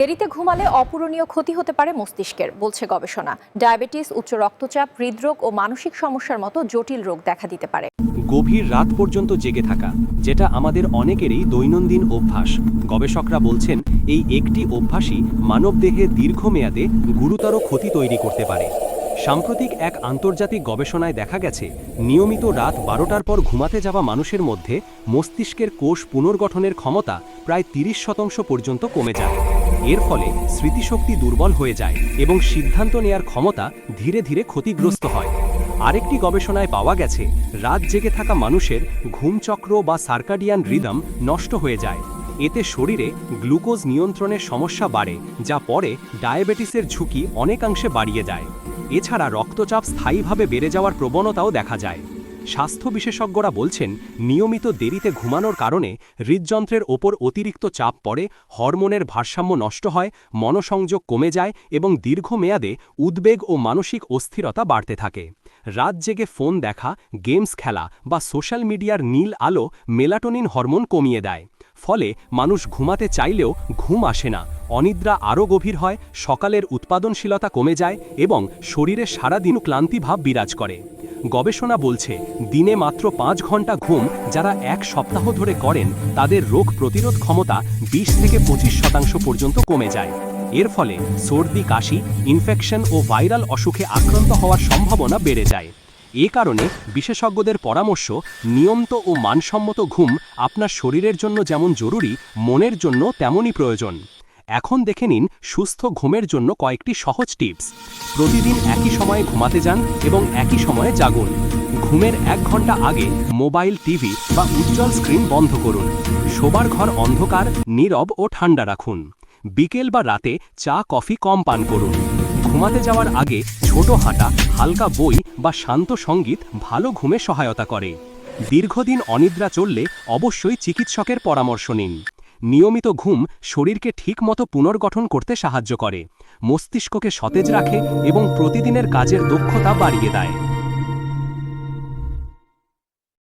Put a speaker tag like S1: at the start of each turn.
S1: দেরিতে ঘুমালে অপূরণীয় ক্ষতি হতে পারে মস্তিষ্কের, বলছে গবেষণা। ডায়াবেটিস, উচ্চ রক্তচাপ, হৃদরোগ ও মানসিক সমস্যার মতো জটিল রোগ দেখা দিতে পারে।
S2: গভীর রাত পর্যন্ত জেগে থাকা, যেটা আমাদের অনেকেরই দৈনন্দিন অভ্যাস। গবেষকরা বলছেন এই একটি অভ্যাসই মানবদেহে দীর্ঘমেয়াদে গুরুতর ক্ষতি তৈরি করতে পারে। সাম্প্রতিক এক আন্তর্জাতিক গবেষণায় দেখা গেছে নিয়মিত রাত 12টার পর ঘুমাতে যাওয়া মানুষের মধ্যে মস্তিষ্কের কোষ পুনর্গঠনের ক্ষমতা প্রায় 30% পর্যন্ত কমে যায়। এর ফলে স্মৃতিশক্তি দুর্বল হয়ে যায় এবং সিদ্ধান্ত নেয়ার ক্ষমতা ধীরে ধীরে ক্ষতিগ্রস্ত হয়। আরেকটি গবেষণায় পাওয়া গেছে রাত জেগে থাকা মানুষের ঘুমচক্র বা সার্কাডিয়ান রিদম নষ্ট হয়ে যায়। এতে শরীরে গ্লুকোজ নিয়ন্ত্রণের সমস্যা বাড়ে, যা পরে ডায়াবেটিসের ঝুঁকি অনেকাংশে বাড়িয়ে যায়। এছাড়া রক্তচাপ স্থায়ীভাবে বেড়ে যাওয়ার প্রবণতাও দেখা যায়। স্বাস্থ্য বিশেষজ্ঞরা বলছেন নিয়মিত দেরিতে ঘুমানোর কারণে হৃদযন্ত্রের ওপর অতিরিক্ত চাপ পড়ে, হরমোনের ভারসাম্য নষ্ট হয়, মনোসংযোগ কমে যায় এবং দীর্ঘমেয়াদে উদ্বেগ ও মানসিক অস্থিরতা বাড়তে থাকে। রাত জেগে ফোন দেখা, গেমস খেলা বা সোশ্যাল মিডিয়ার নীল আলো মেলাটোনিন হরমোন কমিয়ে দেয়। ফলে মানুষ ঘুমাতে চাইলেও ঘুম আসে না, অনিদ্রা আরও গভীর হয়, সকালের উৎপাদনশীলতা কমে যায় এবং শরীরে সারাদিন ক্লান্তিভাব বিরাজ করে। গবেষণা বলছে দিনে মাত্র 5 ঘন্টা ঘুম যারা এক সপ্তাহ ধরে করেন তাদের রোগ প্রতিরোধ ক্ষমতা 20 থেকে 25% পর্যন্ত কমে যায়। এর ফলে সর্দি, কাশি, ইনফেকশন ও ভাইরাল অসুখে আক্রান্ত হওয়ার সম্ভাবনা বেড়ে যায়। এ কারণে বিশেষজ্ঞদের পরামর্শ, নিয়মিত ও মানসম্মত ঘুম আপনার শরীরের জন্য যেমন জরুরি, মনের জন্য তেমনই প্রয়োজন। এখন দেখে নিন সুস্থ ঘুমের জন্য কয়েকটি সহজ টিপস। প্রতিদিন একই সময়ে ঘুমাতে যান এবং একই সময়ে জাগুন। ঘুমের 1 ঘন্টা আগে মোবাইল, টিভি বা উজ্জ্বল স্ক্রিন বন্ধ করুন। শোবার ঘর অন্ধকার, নীরব ও ঠান্ডা রাখুন। বিকেল বা রাতে চা, কফি কম পান করুন। ঘুমাতে যাওয়ার আগে ছোট হাঁটা, হালকা বই বা শান্ত সঙ্গীত ভালো ঘুমে সহায়তা করে। দীর্ঘদিন অনিদ্রা চললে অবশ্যই চিকিৎসকের পরামর্শ নিন। নিয়মিত ঘুম শরীরকে ঠিকমতো পুনর্গঠন করতে সাহায্য করে, মস্তিষ্ককে সতেজ রাখে এবং প্রতিদিনের কাজের দক্ষতা বাড়িয়ে দেয়।